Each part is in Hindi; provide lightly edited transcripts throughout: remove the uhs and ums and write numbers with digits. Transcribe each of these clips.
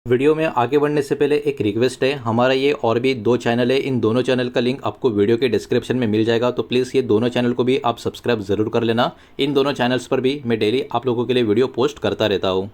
वीडियो में आगे बढ़ने से पहले एक रिक्वेस्ट है। हमारा ये और भी दो चैनल है, इन दोनों चैनल का लिंक आपको वीडियो के डिस्क्रिप्शन में मिल जाएगा, तो प्लीज़ ये दोनों चैनल को भी आप सब्सक्राइब ज़रूर कर लेना। इन दोनों चैनल्स पर भी मैं डेली आप लोगों के लिए वीडियो पोस्ट करता रहता हूँ।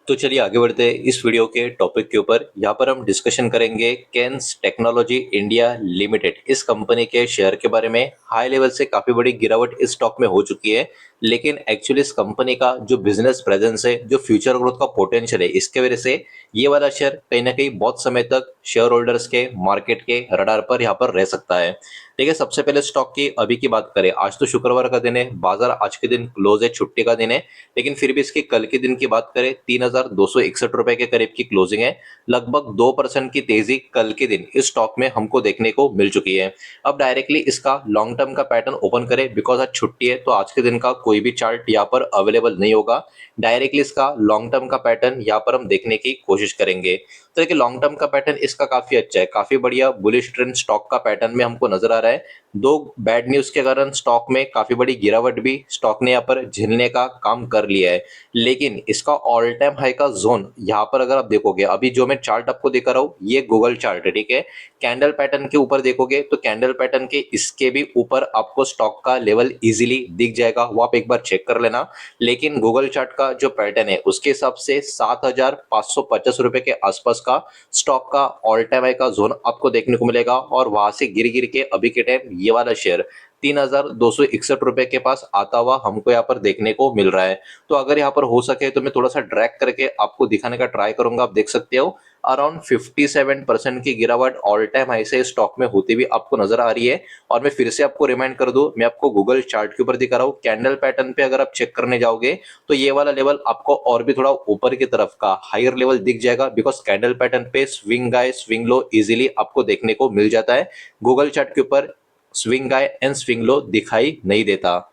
तो चलिए आगे बढ़ते हैं इस वीडियो के टॉपिक के ऊपर। यहाँ पर हम डिस्कशन करेंगे केन्स टेक्नोलॉजी इंडिया लिमिटेड, इस कंपनी के शेयर के बारे में। हाई लेवल से काफी बड़ी गिरावट इस स्टॉक में हो चुकी है, लेकिन एक्चुअली इस कंपनी का जो बिजनेस प्रेजेंस है, जो फ्यूचर ग्रोथ का पोटेंशियल है, इसके वजह से ये वाला शेयर कहीं ना कहीं बहुत समय तक शेयर होल्डर्स के, मार्केट के रडार पर यहाँ पर रह सकता है। ठीक है, सबसे पहले स्टॉक की अभी की बात करें। आज तो शुक्रवार का दिन है, बाजार आज के दिन क्लोज है, छुट्टी का दिन है, लेकिन फिर भी इसके कल के दिन की बात करें 3,261 रुपए के करीब की क्लोजिंग है। लगभग 2% की तेजी कल के दिन इस स्टॉक में हमको देखने को मिल चुकी है। अब डायरेक्टली इसका लॉन्ग टर्म का पैटर्न ओपन करें, बिकॉज आज छुट्टी है तो आज के दिन का कोई भी चार्ट यहाँ पर अवेलेबल नहीं होगा। डायरेक्टली इसका लॉन्ग टर्म का पैटर्न यहाँ पर हम देखने की कोशिश करेंगे। तो देखिए, लॉन्ग टर्म का पैटर्न इसका काफी अच्छा है, काफी बढ़िया बुलिश ट्रेंड स्टॉक का पैटर्न में हमको नजर आ रहा है। दो बैड न्यूज के कारण स्टॉक में काफी बड़ी गिरावट भी स्टॉक ने यहाँ पर झेलने का काम कर लिया है, लेकिन इसका ऑल टाइम हाई का जोन यहाँ पर अगर आप देखोगे, अभी जो मैं चार्ट आपको दिखा रहा हूँ ये गूगल चार्ट है, ठीक है। कैंडल पैटर्न के ऊपर देखोगे तो कैंडल पैटर्न के इसके भी ऊपर आपको स्टॉक का लेवल इजीली दिख जाएगा, वो आप एक बार चेक कर लेना। लेकिन गूगल चार्ट का जो पैटर्न है उसके हिसाब से 7,550 रुपए के आसपास का स्टॉक का ऑल टाइम हाई का जोन आपको देखने को मिलेगा, और वहां से गिर गिर के अभी के टाइम ये वाला शेयर 3,261 रुपए के पास आता हुआ हमको यहाँ पर देखने को मिल रहा है। तो अगर यहाँ पर हो सके तो मैं थोड़ा सा ड्रैग करके आपको दिखाने का ट्राई करूंगा। आप देख सकते हो अराउंड 57% की गिरावट ऑल टाइम हाई से स्टॉक में होती हुई आपको नजर आ रही है। और मैं फिर से आपको रिमाइंड कर दूं, मैं आपको गूगल चार्ट के ऊपर दिखा रहा हूँ, कैंडल पैटर्न पे अगर आप चेक करने जाओगे तो ये वाला लेवल आपको और भी थोड़ा ऊपर की तरफ का हायर लेवल दिख जाएगा, बिकॉज कैंडल पैटर्न पे swing high swing low easily आपको देखने को मिल जाता है। गूगल चार्ट के ऊपर swing high and swing low दिखाई नहीं देता।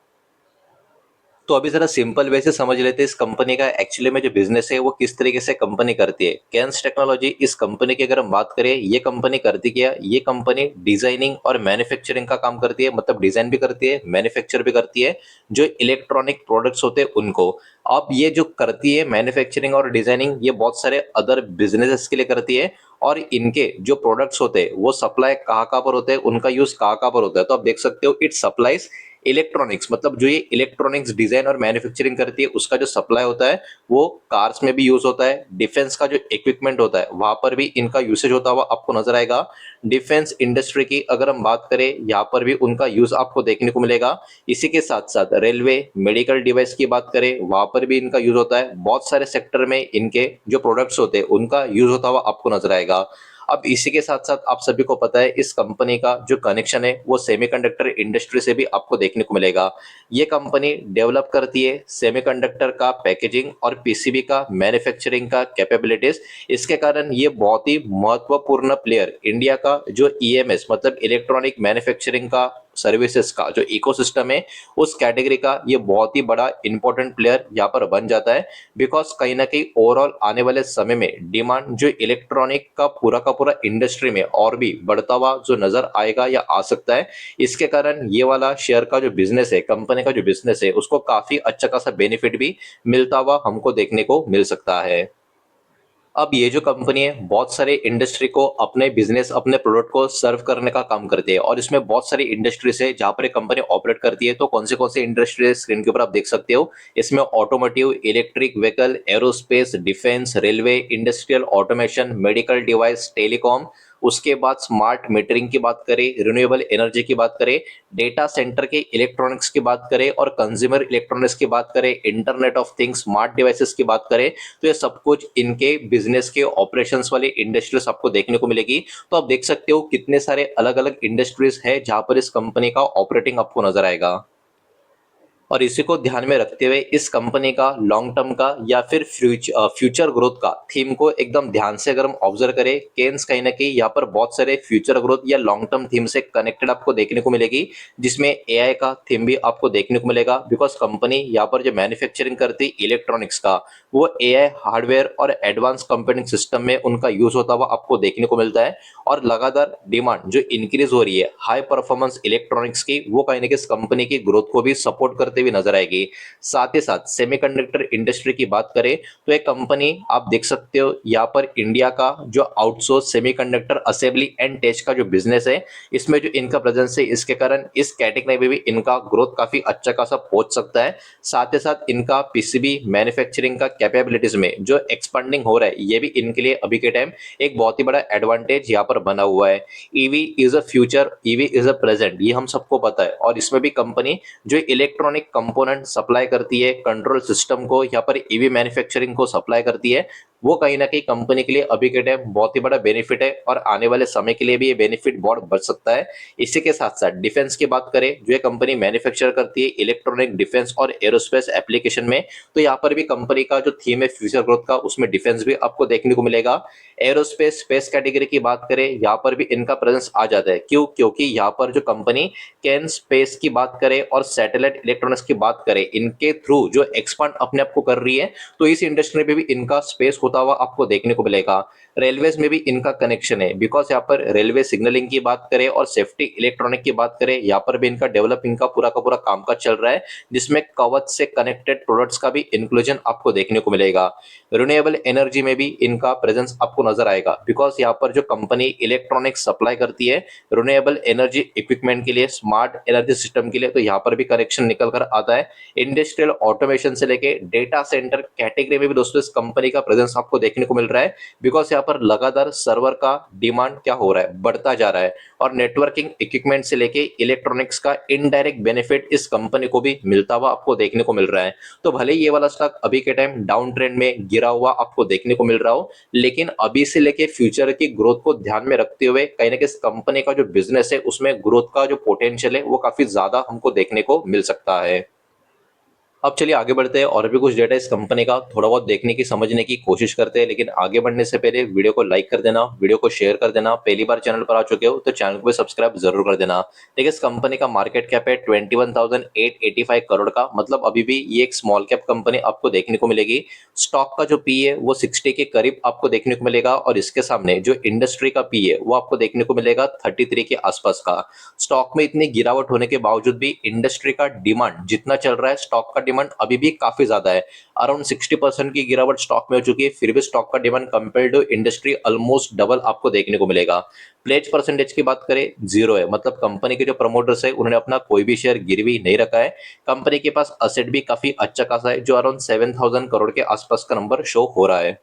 तो अभी जरा सिंपल वे से समझ लेते हैं इस कंपनी का एक्चुअली में जो बिजनेस है वो किस तरीके से कंपनी करती है। केन्स टेक्नोलॉजी, इस कंपनी की अगर हम बात करें, ये कंपनी करती क्या, ये कंपनी डिजाइनिंग और मैन्युफैक्चरिंग का काम करती है, मतलब डिजाइन भी करती है, मैन्युफैक्चर भी करती है जो इलेक्ट्रॉनिक प्रोडक्ट्स होते हैं उनको। अब ये जो करती है मैन्युफैक्चरिंग और डिजाइनिंग, ये बहुत सारे अदर बिजनेसेस के लिए करती है, और इनके जो प्रोडक्ट्स होते हैं वो सप्लाई कहाँ कहाँ पर होते हैं, उनका यूज कहाँ कहाँ पर होता है। तो आप देख सकते हो इट सप्लाईज इलेक्ट्रॉनिक्स, मतलब जो ये इलेक्ट्रॉनिक्स डिजाइन और मैन्युफैक्चरिंग करती है उसका जो सप्लाई होता है वो कार्स में भी यूज होता है। डिफेंस का जो इक्विपमेंट होता है वहां पर भी इनका यूसेज होता हुआ आपको नजर आएगा। डिफेंस इंडस्ट्री की अगर हम बात करें, यहाँ पर भी उनका यूज आपको देखने को मिलेगा। इसी के साथ साथ रेलवे, मेडिकल डिवाइस की बात करें, वहां पर भी इनका यूज होता है। बहुत सारे सेक्टर में इनके जो प्रोडक्ट्स होते हैं उनका यूज होता हुआ आपको नजर आएगा। अब इसी के साथ साथ आप सभी को पता है इस कंपनी का जो कनेक्शन है वो सेमीकंडक्टर इंडस्ट्री से भी आपको देखने को मिलेगा। ये कंपनी डेवलप करती है सेमीकंडक्टर का पैकेजिंग और पीसीबी का मैन्युफैक्चरिंग का कैपेबिलिटीज। इसके कारण ये बहुत ही महत्वपूर्ण प्लेयर इंडिया का जो ईएमएस, मतलब इलेक्ट्रॉनिक मैन्युफैक्चरिंग का सर्विसेज का जो इकोसिस्टम है, उस कैटेगरी का ये बहुत ही बड़ा इंपॉर्टेंट प्लेयर यहाँ पर बन जाता है। बिकॉज कहीं ना कहीं ओवरऑल आने वाले समय में डिमांड जो इलेक्ट्रॉनिक का पूरा इंडस्ट्री में और भी बढ़ता हुआ जो नजर आएगा या आ सकता है। इसके कारण ये वाला शेयर का जो बिजनेस है, कंपनी का जो बिजनेस है, उसको काफी अच्छा खासा बेनिफिट भी मिलता हुआ हमको देखने को मिल सकता है। अब ये जो कंपनी है बहुत सारे इंडस्ट्री को अपने बिजनेस, अपने प्रोडक्ट को सर्व करने का काम करती है, और इसमें बहुत सारी इंडस्ट्रीज है जहां पर ये कंपनी ऑपरेट करती है। तो कौन से इंडस्ट्री स्क्रीन के ऊपर आप देख सकते हो। इसमें automotive, electric vehicle, aerospace, defence, railway, industrial automation, medical device, telecom, उसके बाद स्मार्ट मीटरिंग की बात करें, रिन्यूएबल एनर्जी की बात करें, डेटा सेंटर के इलेक्ट्रॉनिक्स की बात करें, और कंज्यूमर इलेक्ट्रॉनिक्स की बात करें, internet of things, smart devices की बात करें, तो ये सब कुछ इनके बिजनेस के ऑपरेशंस वाली इंडस्ट्रीज आपको देखने को मिलेगी। तो आप देख सकते हो कितने सारे अलग अलग इंडस्ट्रीज है जहां पर इस कंपनी का ऑपरेटिंग आपको नजर आएगा। और इसी को ध्यान में रखते हुए इस कंपनी का लॉन्ग टर्म का या फिर फ्यूचर ग्रोथ का थीम को एकदम ध्यान से अगर हम ऑब्जर्व करें, केन्स कहीं ना कहीं यहाँ पर बहुत सारे फ्यूचर ग्रोथ या लॉन्ग टर्म थीम से कनेक्टेड आपको देखने को मिलेगी, जिसमें एआई का थीम भी आपको देखने को मिलेगा। बिकॉज कंपनी यहाँ पर जो मैन्युफैक्चरिंग करती है इलेक्ट्रॉनिक्स का, वो एआई हार्डवेयर और एडवांस कंप्यूटिंग सिस्टम में उनका यूज होता हुआ आपको देखने को मिलता है। और लगातार डिमांड जो इंक्रीज हो रही है हाई परफॉर्मेंस इलेक्ट्रॉनिक्स की, वो कहीं ना कहीं इस कंपनी की ग्रोथ को भी सपोर्ट करते करते हुए नजर आएगी। साथ ही साथ सेमीकंडक्टर इंडस्ट्री की बात करें तो एक कंपनी आप देख सकते हो यहाँ पर इंडिया का जो outsource semiconductor assembly and test का जो बिजनेस है, इसमें जो इनका प्रेजेंस है, इसके कारण इस कैटेगरी में भी इनका ग्रोथ काफी अच्छा खासा पहुंच सकता है। साथ ही साथ इनका पीसीबी मैन्युफैक्चरिंग का कैपेबिलिटीज में जो एक्सपांडिंग हो रहा है, ये भी इनके लिए अभी के टाइम एक बहुत ही बड़ा एडवांटेज यहाँ पर बना हुआ है। EV is a future, EV is a present, ये हम सबको पता है। और इसमें भी कंपनी जो इलेक्ट्रॉनिक कंपोनेंट सप्लाई करती है कंट्रोल सिस्टम को, यहाँ पर ईवी मैन्युफैक्चरिंग को सप्लाई करती है, वो कहीं ना कहीं कंपनी के लिए अभी के टाइम बहुत ही बड़ा बेनिफिट है और आने वाले समय के लिए भी ये बेनिफिट बहुत बढ़ सकता है। इसी के साथ साथ डिफेंस की बात करें, जो ये कंपनी मैन्युफैक्चर करती है इलेक्ट्रॉनिक डिफेंस और एरोस्पेस एप्लीकेशन में, तो यहाँ पर भी कंपनी का जो थीम है फ्यूचर ग्रोथ का, उसमें डिफेंस भी आपको देखने को मिलेगा। एरोस्पेस स्पेस कैटेगरी की बात करें, यहाँ पर भी इनका प्रेजेंस आ जाता है। क्यों? क्योंकि यहाँ पर जो कंपनी कैन स्पेस की बात करें और सैटेलाइट इलेक्ट्रॉनिक्स की बात करें, इनके थ्रू जो एक्सपांड अपने आप को कर रही है, तो इस इंडस्ट्री में भी इनका स्पेस होता हुआ आपको देखने को मिलेगा। रेलवेज में भी इनका कनेक्शन है, बिकॉज यहाँ पर रेलवे सिग्नलिंग की बात करें और सेफ्टी इलेक्ट्रॉनिक की बात करें, यहाँ पर भी इनका डेवलपिंग का पूरा कामकाज चल रहा है, जिसमें कवच से कनेक्टेड प्रोडक्ट्स का भी इंक्लूजन आपको देखने को मिलेगा। रिन्यूएबल एनर्जी में भी इनका प्रेजेंस आपको नजर आएगा, बिकॉज यहाँ पर जो कंपनी इलेक्ट्रॉनिक्स सप्लाई करती है रिन्यूएबल एनर्जी इक्विपमेंट के लिए, स्मार्ट एनर्जी सिस्टम के लिए, तो यहाँ पर भी कनेक्शन निकल कर आता है। इंडस्ट्रियल ऑटोमेशन से लेके डेटा सेंटर कैटेगरी में भी दोस्तों इस कंपनी का प्रेजेंस आपको देखने को मिल रहा है, बिकॉज यहाँ पर लगातार सर्वर का डिमांड क्या हो रहा है, बढ़ता जा रहा है। और नेटवर्किंग इक्विपमेंट से लेके इलेक्ट्रॉनिक्स का इनडायरेक्ट बेनिफिट इस कंपनी को भी मिलता हुआ आपको देखने को मिल रहा है। तो भले ये वाला स्टॉक अभी के टाइम डाउन ट्रेंड में गिरा हुआ आपको देखने को मिल रहा हो, लेकिन अभी से लेके फ्यूचर की ग्रोथ को ध्यान में रखते हुए कहीं ना कहीं इस कंपनी का जो बिजनेस है, उसमें ग्रोथ का जो पोटेंशियल है वो काफी ज्यादा हमको देखने को मिल सकता है। अब चलिए आगे बढ़ते हैं और भी कुछ डेटा इस कंपनी का थोड़ा बहुत देखने की समझने की कोशिश करते हैं। लेकिन आगे बढ़ने से पहले वीडियो को लाइक कर देना, वीडियो को शेयर कर देना। पहली बार चैनल पर आ चुके हो तो चैनल को भी सब्सक्राइब जरूर कर देना। देखिए इस कंपनी का मार्केट कैप है 21,885 करोड़ का, मतलब अभी भी ये एक स्मॉल कैप कंपनी आपको देखने को मिलेगी। स्टॉक का जो पी है वो 60 के करीब आपको देखने को मिलेगा, और इसके सामने जो इंडस्ट्री का पी है वो आपको देखने को मिलेगा 33 के आसपास का। स्टॉक में इतनी गिरावट होने के बावजूद भी इंडस्ट्री का डिमांड जितना चल रहा है, स्टॉक का डिमांड अभी भी काफी ज्यादा है। अराउंड 60% की गिरावट स्टॉक में हो चुकी है, फिर भी स्टॉक का demand compare to industry almost double आपको देखने को मिलेगा। प्लेज परसेंटेज की बात करें, जीरो है, मतलब कंपनी के जो प्रमोटर्स है उन्होंने अपना कोई भी शेयर गिरवी नहीं रखा है। कंपनी के पास असेट भी काफी अच्छा खासा है, जो अराउंड 7,000 करोड़ के आसपास का नंबर शो हो रहा है।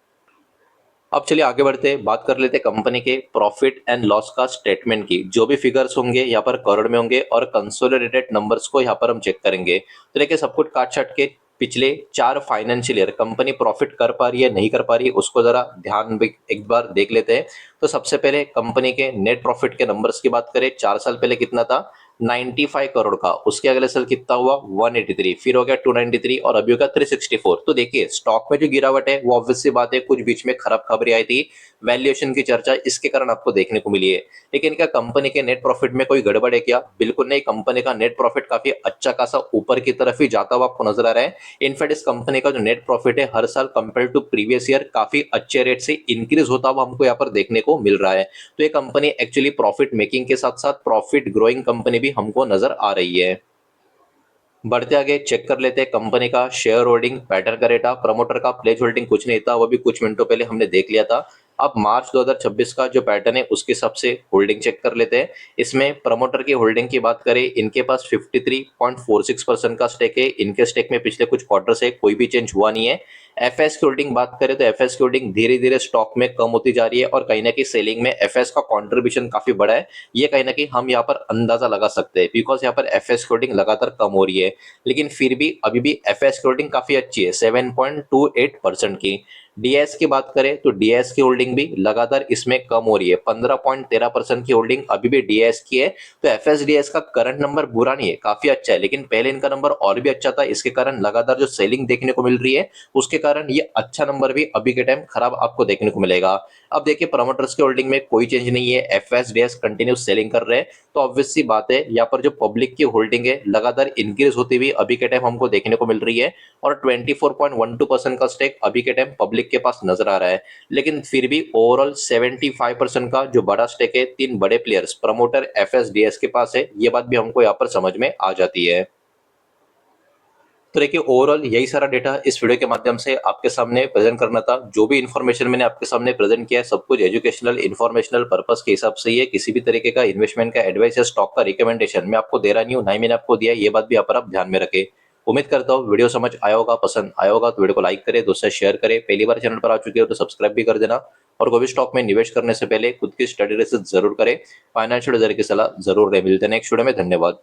अब चलिए आगे बढ़ते हैं, बात कर लेते हैं कंपनी के प्रॉफिट एंड लॉस का स्टेटमेंट की। जो भी फिगर्स होंगे यहाँ पर करोड़ में होंगे और कंसोलिडेटेड नंबर्स को यहाँ पर हम चेक करेंगे। तो देखिए सब कुछ काट छाट के पिछले 4 फाइनेंशियल ईयर कंपनी प्रॉफिट कर पा रही है नहीं कर पा रही है, उसको जरा ध्यान में एक बार देख लेते हैं। तो सबसे पहले कंपनी के नेट प्रॉफिट के नंबर्स की बात करें, 4 साल पहले कितना था, 95 करोड़ का। उसके अगले साल कितना हुआ, 183, फिर हो गया 293 और अभी हो गया 364। तो देखिए स्टॉक में जो गिरावट है वो ऑब्वियस सी बात है, कुछ बीच में खराब खबरें आई थी, वैल्यूएशन की चर्चा इसके कारण आपको देखने को मिली है। लेकिन क्या कंपनी के नेट प्रॉफिट में कोई गड़बड़ है क्या? बिल्कुल नहीं, कंपनी का नेट प्रॉफिट काफी अच्छा खासा ऊपर की तरफ ही जाता हुआ आपको नजर आ रहा है। इनफैक्ट इस कंपनी का जो नेट प्रॉफिट है हर साल कंपेयर टू प्रीवियस ईयर काफी अच्छे रेट से इंक्रीज होता हुआ हमको यहाँ पर देखने को मिल रहा है। तो ये कंपनी एक्चुअली प्रॉफिट मेकिंग के साथ साथ प्रॉफिट ग्रोइंग कंपनी भी हमको नजर आ रही है। बढ़ते आगे चेक कर लेते हैं कंपनी का शेयर होल्डिंग पैटर्न का डेटा। प्रमोटर का प्लेज होल्डिंग कुछ नहीं था, वो भी कुछ मिनटों पहले हमने देख लिया था। अब मार्च 2026 का जो पैटर्न है उसके हिसाब से होल्डिंग चेक कर लेते हैं। इसमें प्रमोटर की होल्डिंग की बात करें, इनके पास 53.46% का स्टेक है। इनके स्टेक में पिछले कुछ क्वार्टर से कोई भी चेंज हुआ नहीं है। एफएस की होल्डिंग बात करें तो एफएस की होल्डिंग धीरे धीरे स्टॉक में कम होती जा रही है, और कहीं ना कहीं सेलिंग में एफएस का कॉन्ट्रीब्यूशन काफी बड़ा है। ये कहीं ना कहीं हम यहाँ पर अंदाजा लगा सकते हैं, बिकॉज यहाँ पर एफएस की होल्डिंग लगातार कम हो रही है। लेकिन फिर भी अभी भी एफएस की होल्डिंग काफी अच्छी है, 7.28% की। डीएस की बात करें तो डीएस की होल्डिंग भी लगातार इसमें कम हो रही है, 15.13% की होल्डिंग अभी भी डीएस की है। तो एफएसडीएस का करंट नंबर बुरा नहीं है, काफी अच्छा है, लेकिन पहले इनका नंबर और भी अच्छा था। इसके कारण लगातार जो सेलिंग देखने को मिल रही है, उसके कारण ये अच्छा नंबर भी अभी के टाइम खराब आपको देखने को मिलेगा। अब देखिए प्रमोटर्स की होल्डिंग में कोई चेंज नहीं है, एफएसडीएस कंटिन्यू सेलिंग कर रहे हैं। तो ऑब्वियस सी बात है यहाँ पर जो पब्लिक की होल्डिंग है लगातार इंक्रीज होती हुई अभी के टाइम हमको देखने को मिल रही है, और 24.12% का स्टेक अभी के टाइम पब्लिक के पास नजर आ रहा है। लेकिन फिर भी ओवरऑल 75% का जो बड़ा स्टेक है 3 बड़े प्लेयर्स प्रमोटर एफएसडीएस के पास है, ये बात भी हमको यहाँ पर समझ में आ जाती है। तो देखिए ओवरऑल यही सारा डेटा इस वीडियो के माध्यम से आपके सामने प्रेजेंट करना था। जो भी इन्फॉर्मेशन मैंने आपके सामने प्रेजेंट किया है सब कुछ एजुकेशनल इन्फॉर्मेशनल पर्पस के हिसाब से ही है। किसी भी तरीके का इन्वेस्टमेंट का एडवाइस या स्टॉक का रिकमेंडेशन मैं आपको दे रहा नहीं हूँ, ना ही मैंने आपको दिया है। ये बात भी यहाँ पर आप ध्यान में रखें। उम्मीद करता हूँ वीडियो समझ आया होगा, पसंद आया होगा तो वीडियो को लाइक करें, दोस्तों से शेयर करें। पहली बार चैनल पर आ चुके हो तो सब्सक्राइब भी कर देना। और कोई भी स्टॉक में निवेश करने से पहले खुद की स्टडी रिसर्च जरूर करें, फाइनेंशियल एडवाइजर की सलाह जरूर लें। मिलते हैं नेक्स्ट वीडियो में, धन्यवाद।